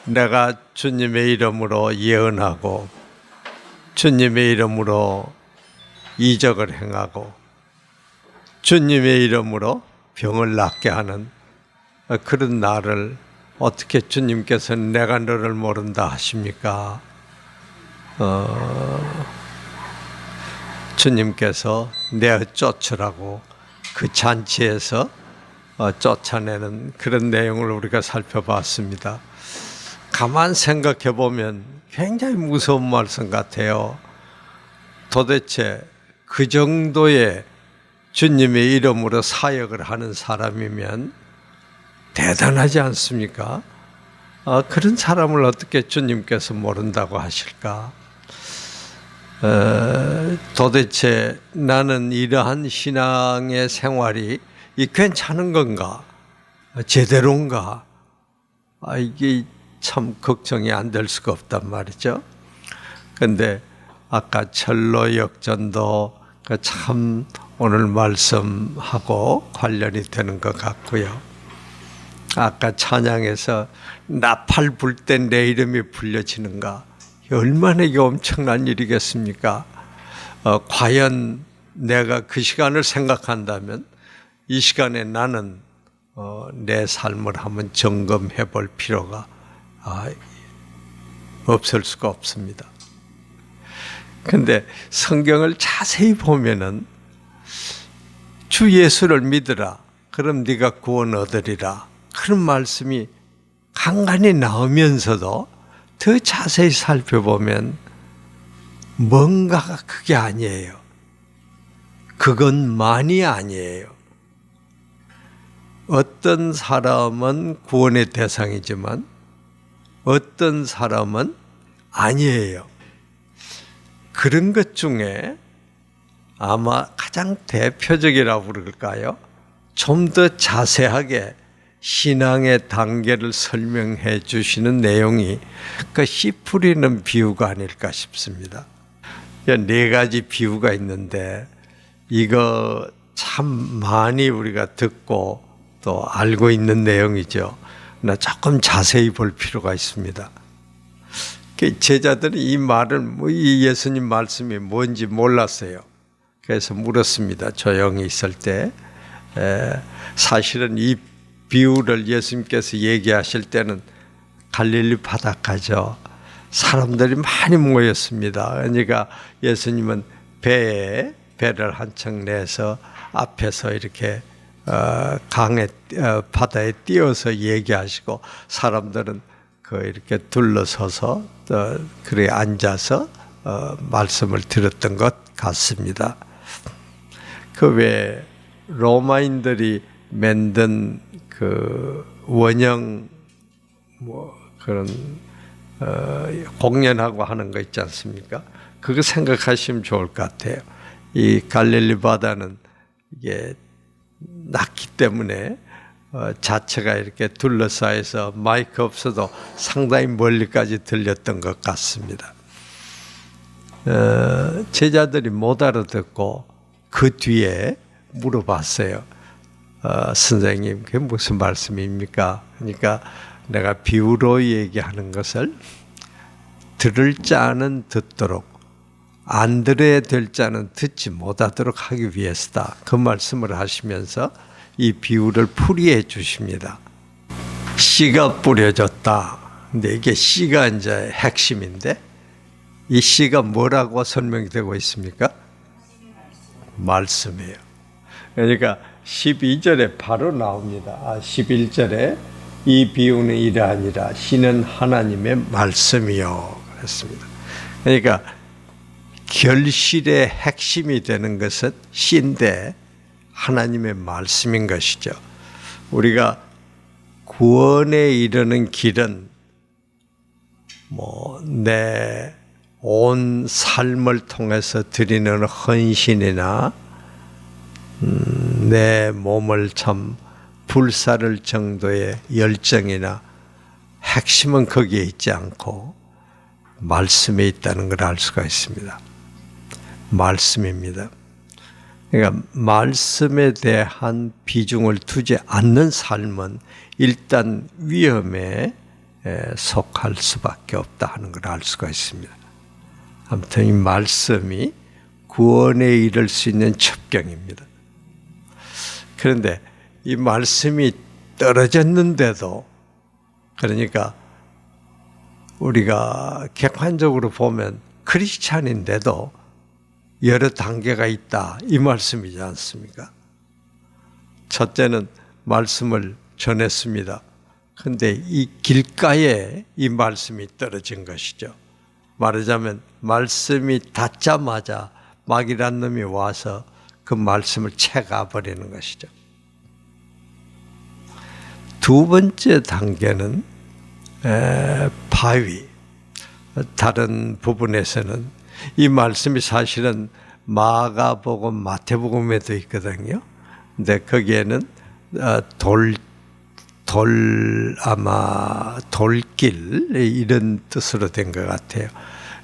내가 주님의 이름으로 예언하고 주님의 이름으로 이적을 행하고 주님의 이름으로 병을 낫게 하는 그런 나를 어떻게 주님께서는 내가 너를 모른다 하십니까? 주님께서 내어 쫓으라고 그 잔치에서 쫓아내는 그런 내용을 우리가 살펴봤습니다. 가만 생각해 보면 굉장히 무서운 말씀 같아요. 도대체 그 정도의 주님의 이름으로 사역을 하는 사람이면 대단하지 않습니까? 그런 사람을 어떻게 주님께서 모른다고 하실까? 도대체 나는 이러한 신앙의 생활이 괜찮은 건가? 제대로인가? 이게 참 걱정이 안 될 수가 없단 말이죠. 그런데 아까 철로 역전도 참 오늘 말씀하고 관련이 되는 것 같고요. 아까 찬양에서 나팔 불 때 내 이름이 불려지는가? 얼마나 이게 엄청난 일이겠습니까? 과연 내가 그 시간을 생각한다면 이 시간에 나는 내 삶을 한번 점검해 볼 필요가 없을 수가 없습니다. 그런데 성경을 자세히 보면은 주 예수를 믿으라. 그럼 네가 구원 얻으리라. 그런 말씀이 간간히 나오면서도 더 자세히 살펴보면 뭔가가 그게 아니에요. 그것만이 아니에요. 어떤 사람은 구원의 대상이지만 어떤 사람은 아니에요. 그런 것 중에 아마 가장 대표적이라고 그럴까요? 좀 더 자세하게 신앙의 단계를 설명해 주시는 내용이 그 씨 뿌리는 비유가 아닐까 싶습니다. 네 가지 비유가 있는데 이거 참 많이 우리가 듣고 또 알고 있는 내용이죠. 나 조금 자세히 볼 필요가 있습니다. 제자들은 이 말을 이 예수님 말씀이 뭔지 몰랐어요. 그래서 물었습니다. 조용히 있을 때. 사실은 이 비유를 예수님께서 얘기하실 때는 갈릴리 바닷가죠. 사람들이 많이 모였습니다. 그러니까 예수님은 배를 한 척 내서 앞에서 이렇게 바다에 띄어서 얘기하시고 사람들은 이렇게 둘러서서 그래 앉아서 말씀을 들었던 것 같습니다. 그 외에 로마인들이 만든 그 원형 그런 공연하고 하는 거 있지 않습니까? 그거 생각하시면 좋을 것 같아요. 이 갈릴리 바다는 이게 낮기 때문에 자체가 이렇게 둘러싸여서 마이크 없어도 상당히 멀리까지 들렸던 것 같습니다. 제자들이 못 알아듣고 그 뒤에 물어봤어요. 선생님, 그게 무슨 말씀입니까? 그러니까 내가 비유로 얘기하는 것을 들을 자는 듣도록 안 들어야 될 자는 듣지 못하도록 하기 위해서다. 그 말씀을 하시면서 이 비유를 풀이해 주십니다. 씨가 뿌려졌다. 근데 이게 씨가 이제 핵심인데 이 씨가 뭐라고 설명이 되고 있습니까? 말씀이에요. 그러니까 12절에 바로 나옵니다. 11절에 이 비유는 이러하니라. 씨는 하나님의 말씀이요. 그랬습니다. 그러니까 결실의 핵심이 되는 것은 씨인데 하나님의 말씀인 것이죠. 우리가 구원에 이르는 길은 내 온 삶을 통해서 드리는 헌신이나 내 몸을 참 불사를 정도의 열정이나 핵심은 거기에 있지 않고 말씀에 있다는 걸 알 수가 있습니다. 말씀입니다. 그러니까 말씀에 대한 비중을 두지 않는 삶은 일단 위험에 속할 수밖에 없다 하는 걸 알 수가 있습니다. 아무튼 이 말씀이 구원에 이를 수 있는 첩경입니다. 그런데 이 말씀이 떨어졌는데도, 그러니까 우리가 객관적으로 보면 크리스찬인데도 여러 단계가 있다, 이 말씀이지 않습니까? 첫째는 말씀을 전했습니다. 그런데 이 길가에 이 말씀이 떨어진 것이죠. 말하자면 말씀이 닿자마자 마귀란 놈이 와서 그 말씀을 채가버리는 것이죠. 두 번째 단계는 바위. 다른 부분에서는 이 말씀이 사실은 마가복음, 마태복음에도 있거든요. 근데 거기에는 아마 돌길 이런 뜻으로 된 것 같아요.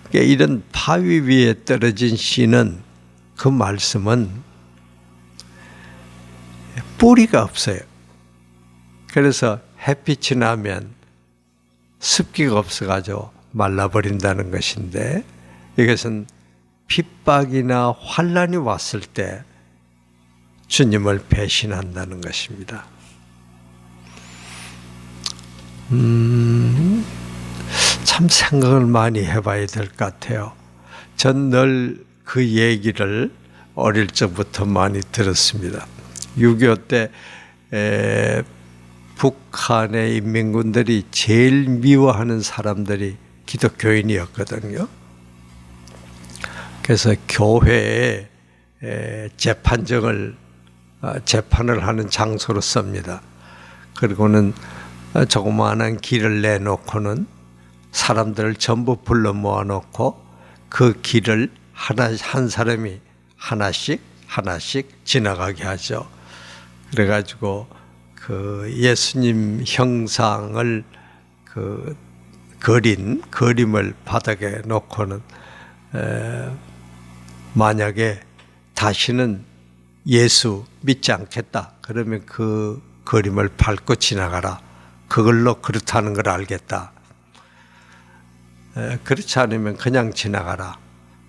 그러니까 이런 바위 위에 떨어진 씨는, 그 말씀은 뿌리가 없어요. 그래서 햇빛이 나면 습기가 없어가지고 말라버린다는 것인데, 이것은 핍박이나 환난이 왔을 때 주님을 배신한다는 것입니다. 참 생각을 많이 해봐야 될 것 같아요. 전 늘 그 얘기를 어릴 적부터 많이 들었습니다. 6.25 때 북한의 인민군들이 제일 미워하는 사람들이 기독교인이었거든요. 그래서 교회에 재판을 하는 장소로 씁니다. 그리고는 조그마한 길을 내놓고는 사람들을 전부 불러 모아놓고 그 길을 한 사람이 하나씩 지나가게 하죠. 그래가지고 그 예수님 형상을 그린 그림을 바닥에 놓고는 만약에 다시는 예수 믿지 않겠다, 그러면 그 그림을 밟고 지나가라. 그걸로 그렇다는 걸 알겠다. 그렇지 않으면 그냥 지나가라.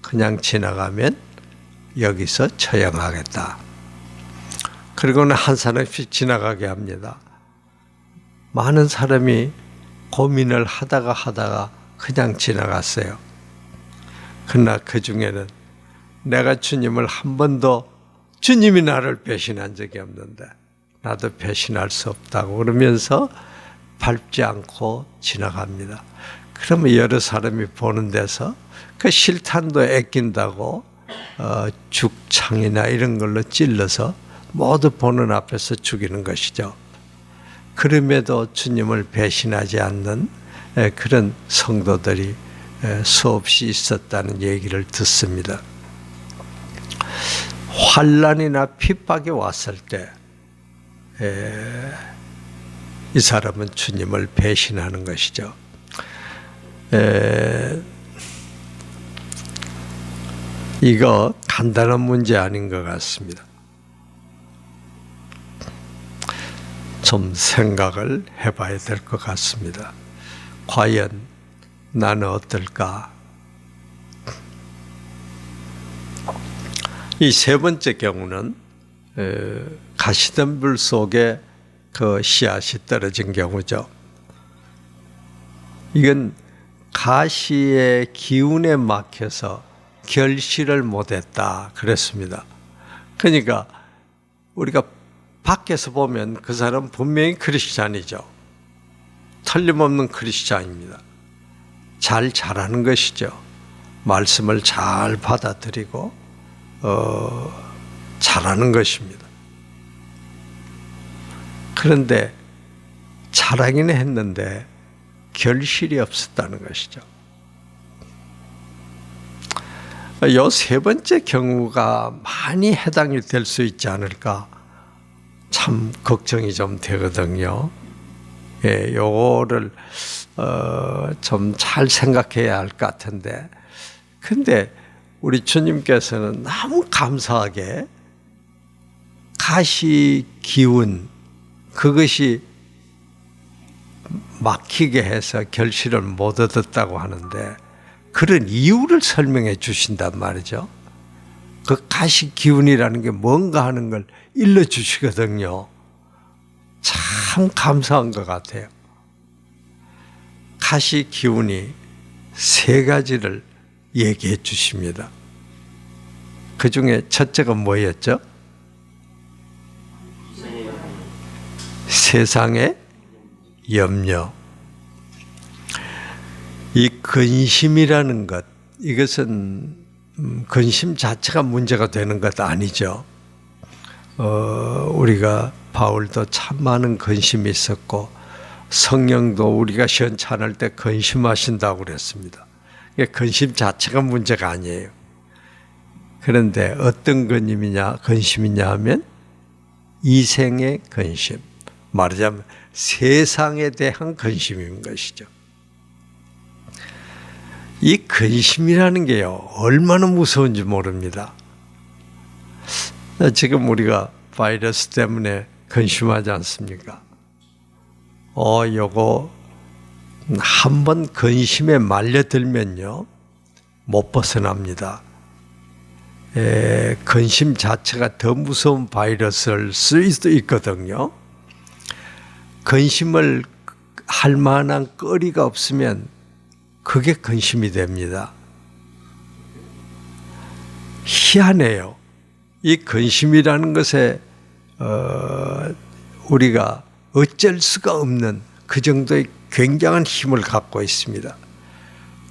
그냥 지나가면 여기서 처형하겠다. 그리고는 한 사람씩 지나가게 합니다. 많은 사람이 고민을 하다가 그냥 지나갔어요. 그러나 그 중에는 내가 주님을 한 번도, 주님이 나를 배신한 적이 없는데 나도 배신할 수 없다고 그러면서 밟지 않고 지나갑니다. 그러면 여러 사람이 보는 데서 그 실탄도 아낀다고 죽창이나 이런 걸로 찔러서 모두 보는 앞에서 죽이는 것이죠. 그럼에도 주님을 배신하지 않는 그런 성도들이 수없이 있었다는 얘기를 듣습니다. 환난이나 핍박이 왔을 때 이 사람은 주님을 배신하는 것이죠. 이거 간단한 문제 아닌 것 같습니다. 좀 생각을 해봐야 될 것 같습니다. 과연 나는 어떨까? 이 세 번째 경우는 가시덤불 속에 그 씨앗이 떨어진 경우죠. 이건 가시의 기운에 막혀서 결실을 못했다 그랬습니다. 그러니까 우리가 밖에서 보면 그 사람은 분명히 크리스찬이죠. 틀림없는 크리스찬입니다. 잘 자라는 것이죠. 말씀을 잘 받아들이고 잘하는 것입니다. 그런데 잘하기는 했는데 결실이 없었다는 것이죠. 이 세 번째 경우가 많이 해당이 될 수 있지 않을까 참 걱정이 좀 되거든요. 예, 요거를 좀 잘 생각해야 할 것 같은데, 근데 우리 주님께서는 너무 감사하게 가시 기운, 그것이 막히게 해서 결실을 못 얻었다고 하는데 그런 이유를 설명해 주신단 말이죠. 그 가시 기운이라는 게 뭔가 하는 걸 일러주시거든요. 참 감사한 것 같아요. 가시 기운이 세 가지를 얘기해 주십니다. 그 중에 첫째가 뭐였죠? 세상의 염려. 이 근심이라는 것, 이것은 근심 자체가 문제가 되는 것 아니죠. 우리가 바울도 참 많은 근심이 있었고 성령도 우리가 시원찮을 때 근심하신다고 그랬습니다. 근심 자체가 문제가 아니에요. 그런데 어떤 근심이냐 하면 이생의 근심, 말하자면 세상에 대한 근심인 것이죠. 이 근심이라는 게요, 얼마나 무서운지 모릅니다. 지금 우리가 바이러스 때문에 근심하지 않습니까? 요거 한번 근심에 말려들면요, 못 벗어납니다. 근심 자체가 더 무서운 바이러스일 수도 있거든요. 근심을 할 만한 거리가 없으면 그게 근심이 됩니다. 희한해요. 이 근심이라는 것에 우리가 어쩔 수가 없는 그 정도의 굉장한 힘을 갖고 있습니다.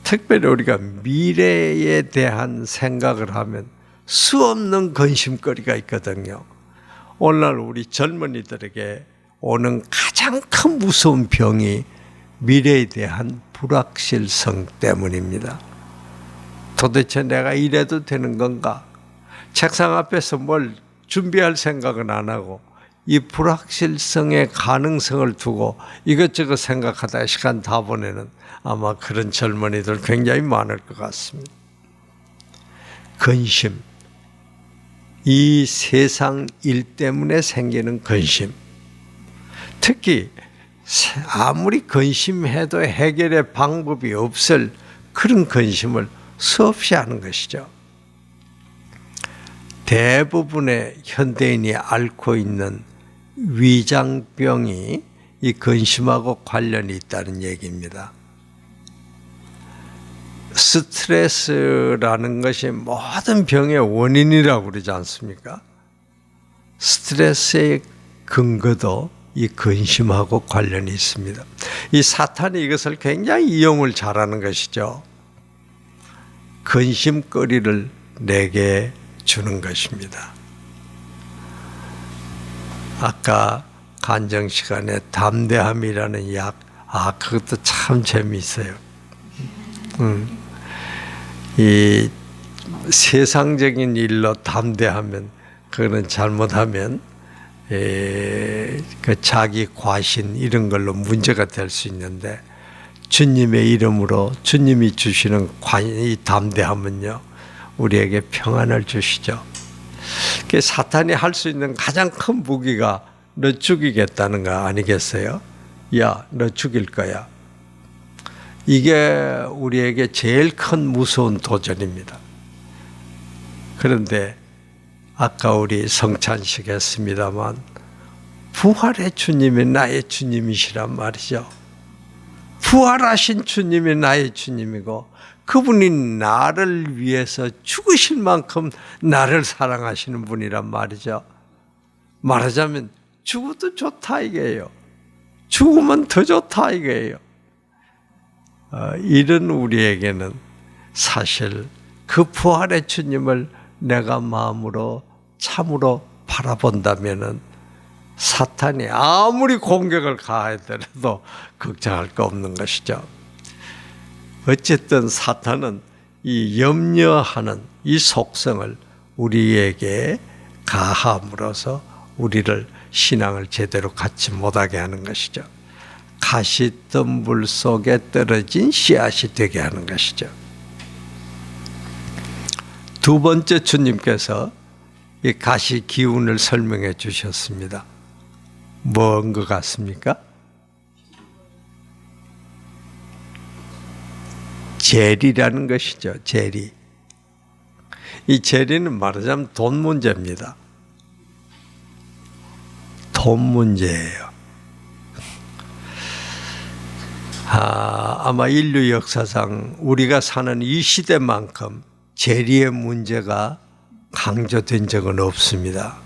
특별히 우리가 미래에 대한 생각을 하면 수없는 근심거리가 있거든요. 오늘날 우리 젊은이들에게 오는 가장 큰 무서운 병이 미래에 대한 불확실성 때문입니다. 도대체 내가 이래도 되는 건가? 책상 앞에서 뭘 준비할 생각은 안 하고 이 불확실성의 가능성을 두고 이것저것 생각하다 시간 다 보내는 아마 그런 젊은이들 굉장히 많을 것 같습니다. 근심, 이 세상 일 때문에 생기는 근심, 특히 아무리 근심해도 해결의 방법이 없을 그런 근심을 수없이 하는 것이죠. 대부분의 현대인이 앓고 있는 위장병이 이 근심하고 관련이 있다는 얘기입니다. 스트레스라는 것이 모든 병의 원인이라고 그러지 않습니까? 스트레스의 근거도 이 근심하고 관련이 있습니다. 이 사탄이 이것을 굉장히 이용을 잘하는 것이죠. 근심거리를 내게 주는 것입니다. 아까 간정 시간에 담대함이라는 약, 그것도 참 재미있어요. 이 세상적인 일로 담대하면, 그거는 잘못하면 그 자기 과신 이런 걸로 문제가 될 수 있는데, 주님의 이름으로 주님이 주시는 이 담대함은요, 우리에게 평안을 주시죠. 사탄이 할 수 있는 가장 큰 무기가 너 죽이겠다는 거 아니겠어요? 야, 너 죽일 거야. 이게 우리에게 제일 큰 무서운 도전입니다. 그런데 아까 우리 성찬식 했습니다만 부활의 주님이 나의 주님이시란 말이죠. 부활하신 주님이 나의 주님이고 그분이 나를 위해서 죽으실 만큼 나를 사랑하시는 분이란 말이죠. 말하자면 죽어도 좋다 이게요. 죽으면 더 좋다 이게요. 이런 우리에게는 사실 그 부활의 주님을 내가 마음으로 참으로 바라본다면은 사탄이 아무리 공격을 가하더라도 걱정할 거 없는 것이죠. 어쨌든 사탄은 이 염려하는 이 속성을 우리에게 가함으로써 우리를 신앙을 제대로 갖지 못하게 하는 것이죠. 가시덤불 속에 떨어진 씨앗이 되게 하는 것이죠. 두 번째, 주님께서 이 가시 기운을 설명해 주셨습니다. 뭔 것 같습니까? 재리라는 것이죠. 재리. 이 재리는 말하자면 돈 문제입니다. 돈 문제예요. 아마 인류 역사상 우리가 사는 이 시대만큼 재리의 문제가 강조된 적은 없습니다.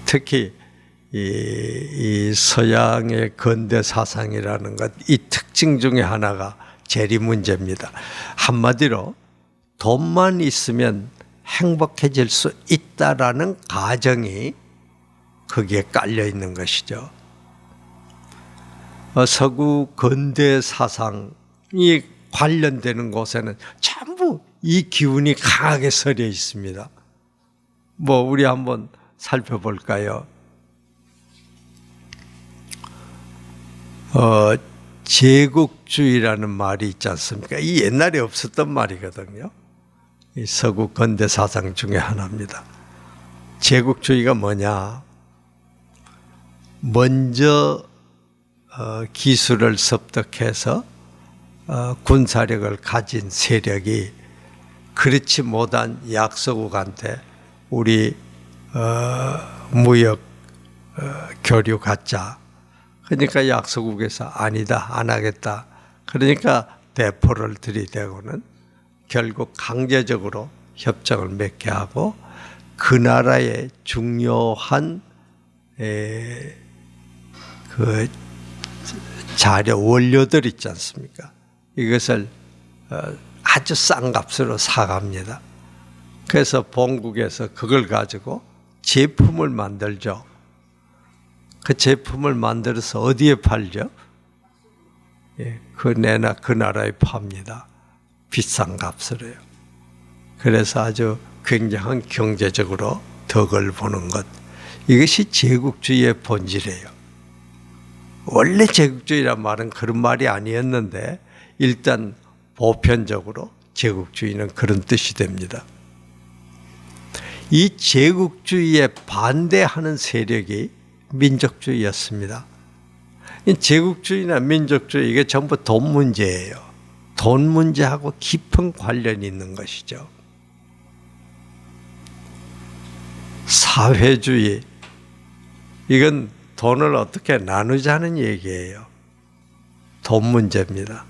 특히 이 서양의 근대 사상이라는 것, 이 특징 중에 하나가 재리 문제입니다. 한마디로 돈만 있으면 행복해질 수 있다라는 가정이 거기에 깔려 있는 것이죠. 서구 근대 사상이 관련되는 곳에는 전부 이 기운이 강하게 서려 있습니다. 우리 한번 살펴볼까요? 제국주의라는 말이 있지 않습니까? 이 옛날에 없었던 말이거든요. 이 서구 근대 사상 중에 하나입니다. 제국주의가 뭐냐? 먼저 기술을 습득해서 군사력을 가진 세력이 그렇지 못한 약소국한테 우리 무역 교류 갖자. 그러니까 약소국에서 아니다, 안 하겠다. 그러니까 대포를 들이대고는 결국 강제적으로 협정을 맺게 하고 그 나라의 중요한 그 자료 원료들 있지 않습니까? 이것을 아주 싼 값으로 사갑니다. 그래서 본국에서 그걸 가지고 제품을 만들죠. 그 제품을 만들어서 어디에 팔죠? 그 나라에 팝니다. 비싼 값으로요. 그래서 아주 굉장한 경제적으로 덕을 보는 것. 이것이 제국주의의 본질이에요. 원래 제국주의란 말은 그런 말이 아니었는데 일단 보편적으로 제국주의는 그런 뜻이 됩니다. 이 제국주의에 반대하는 세력이 민족주의였습니다. 이 제국주의나 민족주의 이게 전부 돈 문제예요. 돈 문제하고 깊은 관련이 있는 것이죠. 사회주의 이건 돈을 어떻게 나누자는 얘기예요. 돈 문제입니다.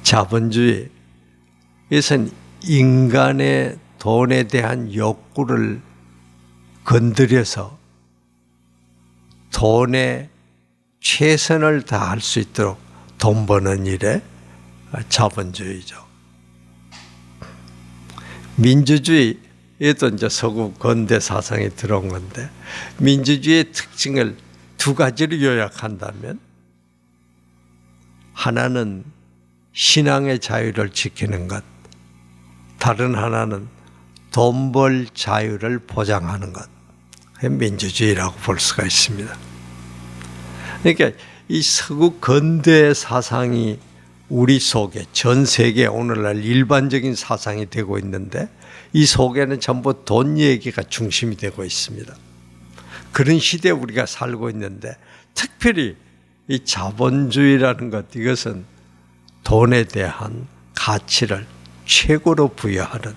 자본주의 이것은 인간의 돈에 대한 욕구를 건드려서 돈에 최선을 다할 수 있도록 돈 버는 일에 자본주의죠. 민주주의에도 이제 서구 근대 사상이 들어온 건데 민주주의의 특징을 두 가지로 요약한다면 하나는 신앙의 자유를 지키는 것, 다른 하나는 돈 벌 자유를 보장하는 것. 민주주의라고 볼 수가 있습니다. 그러니까 이 서구 근대 사상이 우리 속에 전 세계 오늘날 일반적인 사상이 되고 있는데 이 속에는 전부 돈 얘기가 중심이 되고 있습니다. 그런 시대에 우리가 살고 있는데 특별히 이 자본주의라는 것 이것은 돈에 대한 가치를 최고로 부여하는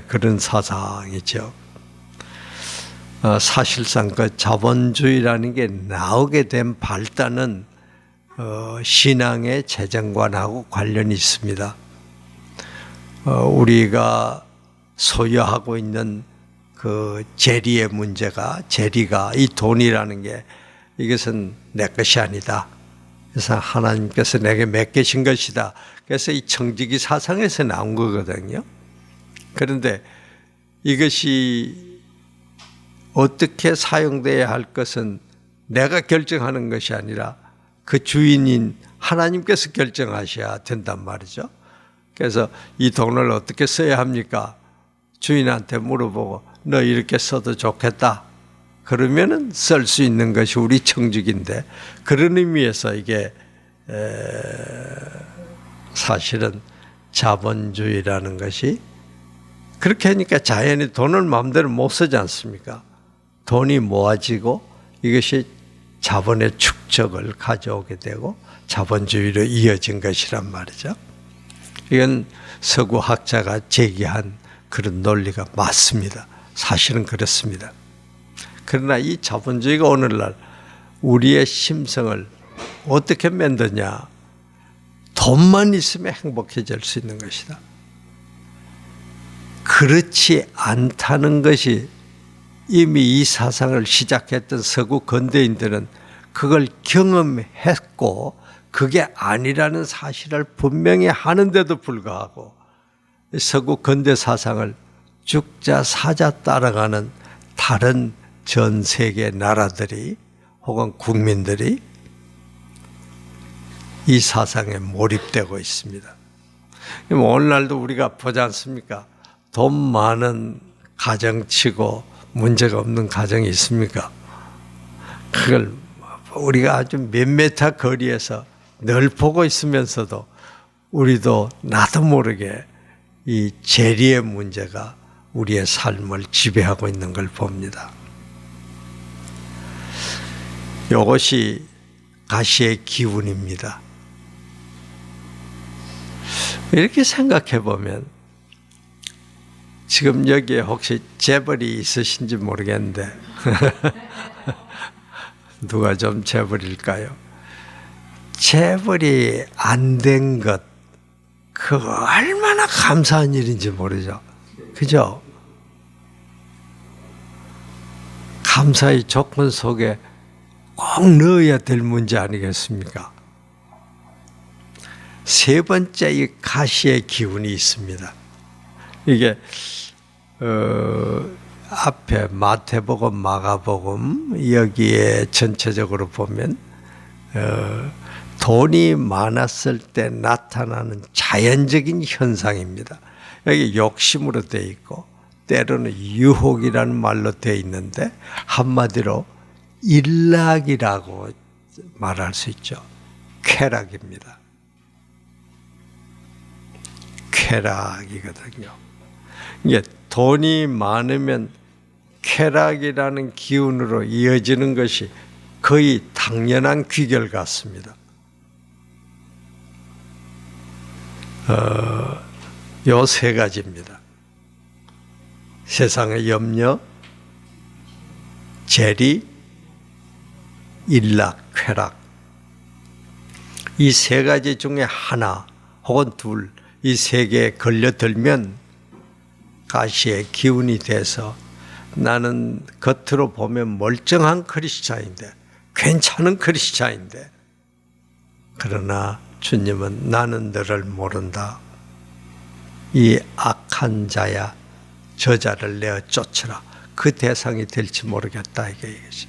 그런 사상이죠. 사실상 그 자본주의라는 게 나오게 된 발단은 신앙의 재정관하고 관련이 있습니다. 우리가 소유하고 있는 그 재리의 문제가 재리가 이 돈이라는 게 이것은 내 것이 아니다. 그래서 하나님께서 내게 맡기신 것이다. 그래서 이 청지기 사상에서 나온 거거든요. 그런데 이것이 어떻게 사용돼야 할 것은 내가 결정하는 것이 아니라 그 주인인 하나님께서 결정하셔야 된단 말이죠. 그래서 이 돈을 어떻게 써야 합니까? 주인한테 물어보고 너 이렇게 써도 좋겠다. 그러면은 쓸 수 있는 것이 우리 청직인데 그런 의미에서 이게 사실은 자본주의라는 것이 그렇게 하니까 자연히 돈을 마음대로 못 쓰지 않습니까? 돈이 모아지고 이것이 자본의 축적을 가져오게 되고 자본주의로 이어진 것이란 말이죠. 이건 서구 학자가 제기한 그런 논리가 맞습니다. 사실은 그렇습니다. 그러나 이 자본주의가 오늘날 우리의 심성을 어떻게 만드냐? 돈만 있으면 행복해질 수 있는 것이다. 그렇지 않다는 것이 이미 이 사상을 시작했던 서구 근대인들은 그걸 경험했고 그게 아니라는 사실을 분명히 하는데도 불구하고 서구 근대 사상을 죽자 사자 따라가는 다른 전 세계 나라들이 혹은 국민들이 이 사상에 몰입되고 있습니다. 오늘날도 우리가 보지 않습니까? 돈 많은 가정치고 문제가 없는 가정이 있습니까? 그걸 우리가 아주 몇 미터 거리에서 늘 보고 있으면서도 우리도 나도 모르게 이 재리의 문제가 우리의 삶을 지배하고 있는 걸 봅니다. 이것이 가시의 기운입니다. 이렇게 생각해 보면 지금 여기에 혹시 재벌이 있으신지 모르겠는데 누가 좀 재벌일까요? 재벌이 안 된 것, 그거 얼마나 감사한 일인지 모르죠. 그죠? 감사의 조건 속에 꼭 넣어야 될 문제 아니겠습니까? 세 번째 이 가시의 기운이 있습니다. 이게 앞에 마태복음, 마가복음 여기에 전체적으로 보면 돈이 많았을 때 나타나는 자연적인 현상입니다. 여기 욕심으로 되어 있고 때로는 유혹이라는 말로 되어 있는데 한마디로 일락이라고 말할 수 있죠. 쾌락입니다. 쾌락이거든요. 이게 돈이 많으면 쾌락이라는 기운으로 이어지는 것이 거의 당연한 귀결 같습니다. 요 세 가지입니다. 세상의 염려, 재리, 일락, 쾌락. 이 세 가지 중에 하나 혹은 둘, 이 세 개에 걸려들면 가시의 기운이 돼서 나는 겉으로 보면 멀쩡한 크리스찬인데, 괜찮은 크리스찬인데, 그러나 주님은 나는 너를 모른다. 이 악한 자야, 저자를 내어 쫓으라. 그 대상이 될지 모르겠다 이것이.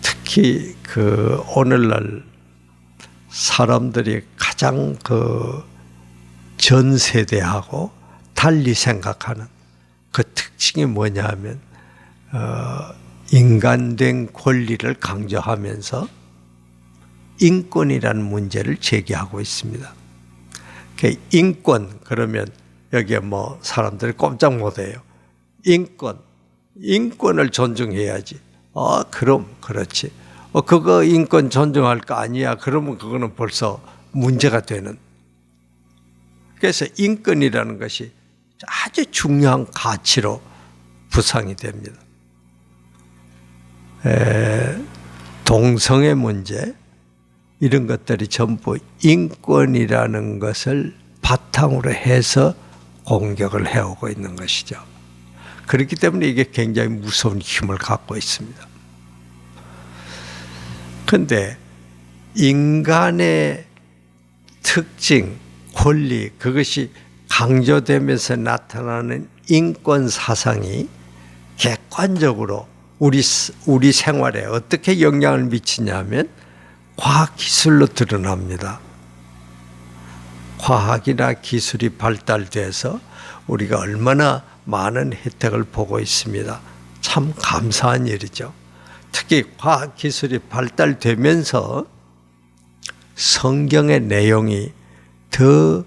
특히 그 오늘날 사람들이 가장 그 전 세대하고 달리 생각하는 그 특징이 뭐냐 하면 인간된 권리를 강조하면서 인권이라는 문제를 제기하고 있습니다. 인권 그러면 여기에 뭐 사람들이 꼼짝 못해요. 인권을 존중해야지. 그럼 그렇지. 그거 인권 존중할 거 아니야. 그러면 그거는 벌써 문제가 되는. 그래서 인권이라는 것이 아주 중요한 가치로 부상이 됩니다. 동성애 문제 이런 것들이 전부 인권이라는 것을 바탕으로 해서 공격을 해오고 있는 것이죠. 그렇기 때문에 이게 굉장히 무서운 힘을 갖고 있습니다. 그런데 인간의 특징, 권리, 그것이 강조되면서 나타나는 인권 사상이 객관적으로 우리 생활에 어떻게 영향을 미치냐면 과학기술로 드러납니다. 과학이나 기술이 발달돼서 우리가 얼마나 많은 혜택을 보고 있습니다. 참 감사한 일이죠. 특히 과학기술이 발달되면서 성경의 내용이 더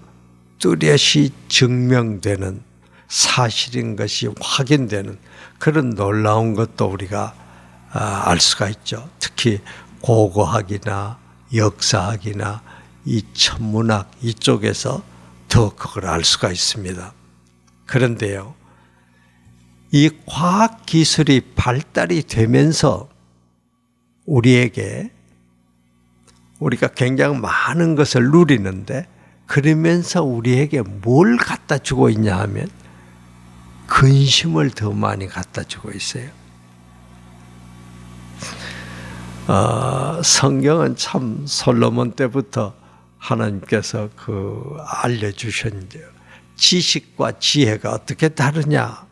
뚜렷이 증명되는 사실인 것이 확인되는 그런 놀라운 것도 우리가 알 수가 있죠. 특히 고고학이나 역사학이나 이 천문학 이쪽에서 더 그걸 알 수가 있습니다. 그런데요, 이 과학기술이 발달이 되면서 우리가 굉장히 많은 것을 누리는데, 그러면서 우리에게 뭘 갖다 주고 있냐 하면 근심을 더 많이 갖다 주고 있어요. 성경은 참 솔로몬 때부터 하나님께서 알려주셨는데요. 지식과 지혜가 어떻게 다르냐?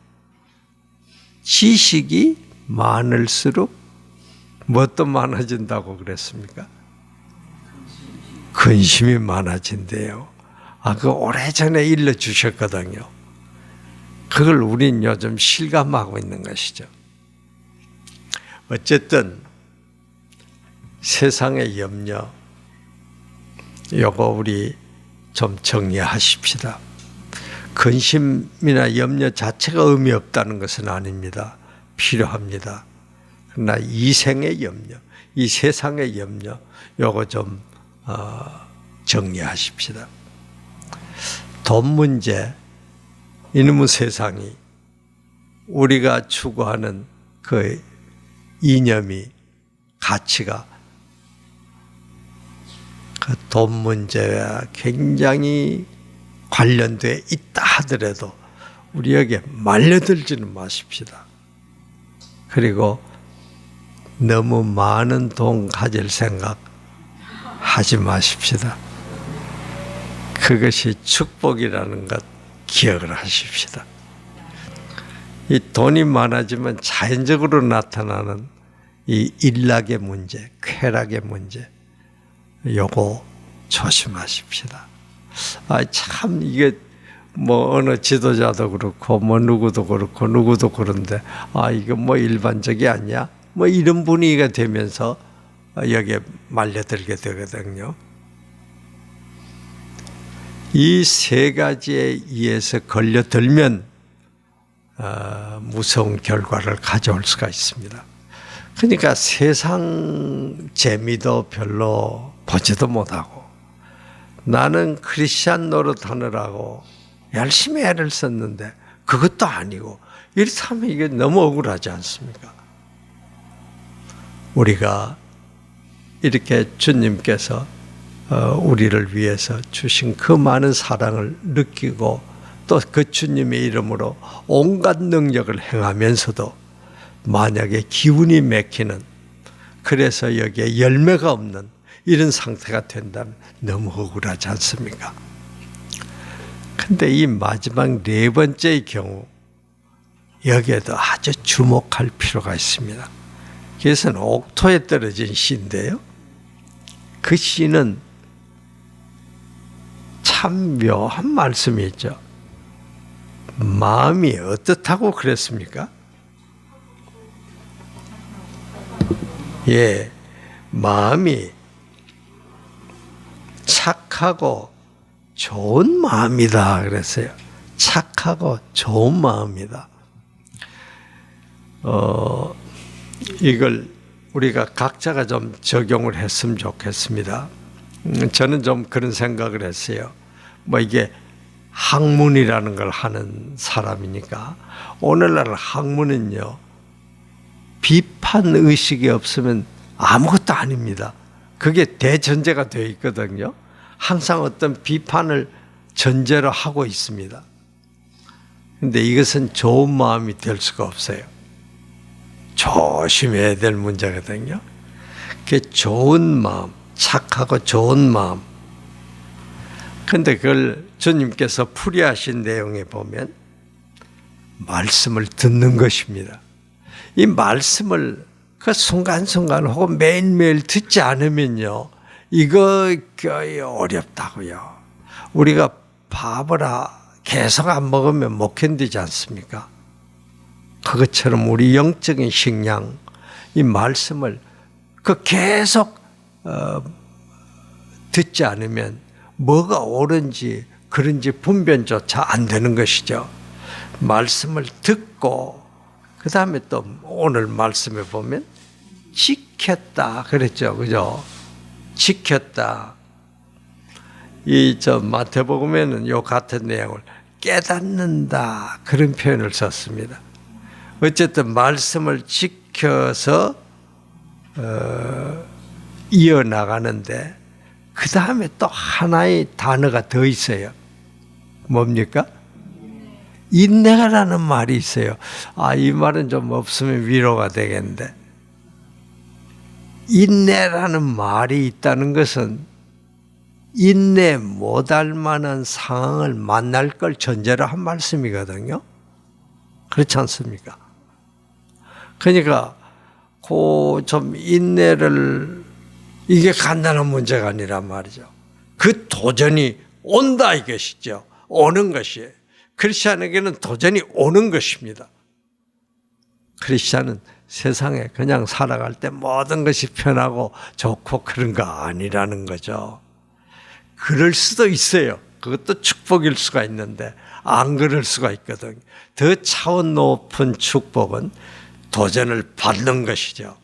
지식이 많을수록 뭣도 많아진다고 그랬습니까? 근심이 많아진대요. 그거 오래전에 일러주셨거든요. 그걸 우린 요즘 실감하고 있는 것이죠. 어쨌든 세상의 염려, 요거 우리 좀 정리하십시다. 근심이나 염려 자체가 의미 없다는 것은 아닙니다. 필요합니다. 그러나 이 생의 염려, 이 세상의 염려, 요거 좀 정리하십시다. 돈 문제, 이놈의 세상이 우리가 추구하는 그 이념이, 가치가 그 돈 문제와 굉장히 관련되어 있다 하더라도 우리에게 말려들지는 마십시다. 그리고 너무 많은 돈 가질 생각 하지 마십시다. 그것이 축복이라는 것 기억을 하십시다. 이 돈이 많아지면 자연적으로 나타나는 이 일락의 문제, 쾌락의 문제, 요거 조심하십시다. 참 이게 뭐 어느 지도자도 그렇고 뭐 누구도 그렇고 누구도 그런데 이거 뭐 일반적이 아니야? 뭐 이런 분위기가 되면서 여기에 말려들게 되거든요. 이 세 가지에 의해서 걸려들면 무서운 결과를 가져올 수가 있습니다. 그러니까 세상 재미도 별로 보지도 못하고, 나는 크리스찬 노릇하느라고 열심히 애를 썼는데 그것도 아니고, 이렇다면 이게 너무 억울하지 않습니까? 우리가 이렇게 주님께서 우리를 위해서 주신 그 많은 사랑을 느끼고, 또 그 주님의 이름으로 온갖 능력을 행하면서도 만약에 기운이 막히는, 그래서 여기에 열매가 없는 이런 상태가 된다면 너무 억울하지 않습니까? 근데 이 마지막 네 번째의 경우, 여기에도 아주 주목할 필요가 있습니다. 그것은 옥토에 떨어진 시인데요, 그 시는 참 묘한 말씀이 있죠. 마음이 어떻다고 그랬습니까? 예, 마음이 착하고 좋은 마음이다 그랬어요. 착하고 좋은 마음이다. 이걸 우리가 각자가 좀 적용을 했으면 좋겠습니다. 저는 좀 그런 생각을 했어요. 뭐 이게 학문이라는 걸 하는 사람이니까, 오늘날 학문은요, 비판 의식이 없으면 아무것도 아닙니다. 그게 대전제가 되어 있거든요. 항상 어떤 비판을 전제로 하고 있습니다. 그런데 이것은 좋은 마음이 될 수가 없어요. 조심해야 될 문제거든요. 그 좋은 마음, 착하고 좋은 마음. 그런데 그걸 주님께서 풀이하신 내용에 보면 말씀을 듣는 것입니다. 이 말씀을 그 순간순간 혹은 매일매일 듣지 않으면요, 이거 어렵다고요. 우리가 밥을 계속 안 먹으면 못 견디지 않습니까? 그것처럼 우리 영적인 식량, 이 말씀을 계속 듣지 않으면 뭐가 옳은지 그런지 분별조차 안 되는 것이죠. 말씀을 듣고 그 다음에 또 오늘 말씀에 보면 지켰다 그랬죠, 그죠? 지켰다. 이 마태복음에는 요 같은 내용을 깨닫는다 그런 표현을 썼습니다. 어쨌든 말씀을 지켜서 이어나가는데 그 다음에 또 하나의 단어가 더 있어요. 뭡니까? 인내라는 말이 있어요. 이 말은 좀 없으면 위로가 되겠는데, 인내라는 말이 있다는 것은 인내 못할 만한 상황을 만날 걸 전제로 한 말씀이거든요. 그렇지 않습니까? 그러니까 좀 인내를, 이게 간단한 문제가 아니란 말이죠. 그 도전이 온다 이것이죠. 오는 것이에요. 크리스찬에게는 도전이 오는 것입니다. 크리스찬은 세상에 그냥 살아갈 때 모든 것이 편하고 좋고 그런 거 아니라는 거죠. 그럴 수도 있어요. 그것도 축복일 수가 있는데 안 그럴 수가 있거든요. 더 차원 높은 축복은 도전을 받는 것이죠.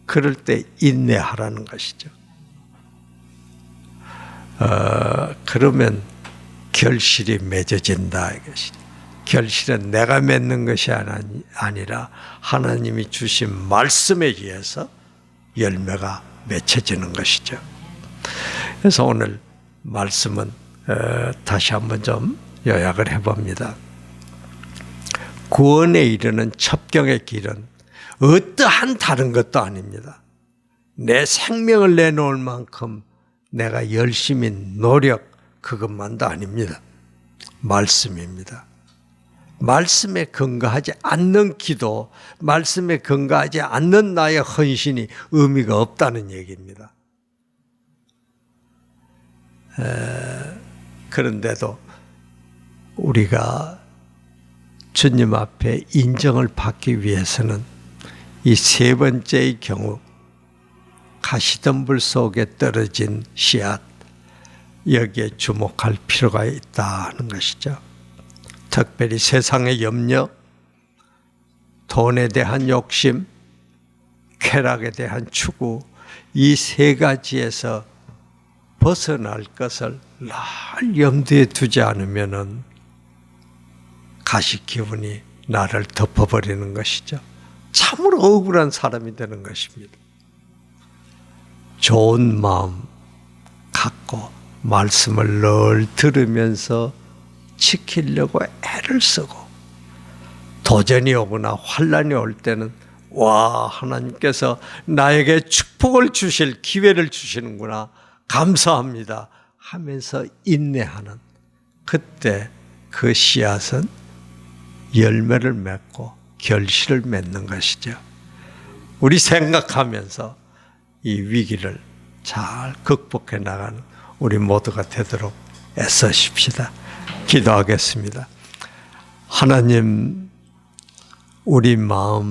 그럴 때 인내하라는 것이죠. 그러면 결실이 맺어진다 이것이죠. 결실은 내가 맺는 것이 아니라 하나님이 주신 말씀에 의해서 열매가 맺혀지는 것이죠. 그래서 오늘 말씀은 다시 한번 좀 요약을 해봅니다. 구원에 이르는 첩경의 길은 어떠한 다른 것도 아닙니다. 내 생명을 내놓을 만큼 내가 열심히 노력, 그것만도 아닙니다. 말씀입니다. 말씀에 근거하지 않는 기도, 말씀에 근거하지 않는 나의 헌신이 의미가 없다는 얘기입니다. 그런데도 우리가 주님 앞에 인정을 받기 위해서는 이 세 번째의 경우, 가시덤불 속에 떨어진 씨앗, 여기에 주목할 필요가 있다는 것이죠. 특별히 세상의 염려, 돈에 대한 욕심, 쾌락에 대한 추구, 이 세 가지에서 벗어날 것을 늘 염두에 두지 않으면은 가시 기운이 나를 덮어버리는 것이죠. 참으로 억울한 사람이 되는 것입니다. 좋은 마음 갖고 말씀을 늘 들으면서 지키려고 애를 쓰고, 도전이 오거나 환난이 올 때는 하나님께서 나에게 축복을 주실 기회를 주시는구나, 감사합니다 하면서 인내하는, 그때 그 씨앗은 열매를 맺고 결실을 맺는 것이죠. 우리 생각하면서 이 위기를 잘 극복해 나가는 우리 모두가 되도록 애써십시다. 기도하겠습니다. 하나님, 우리 마음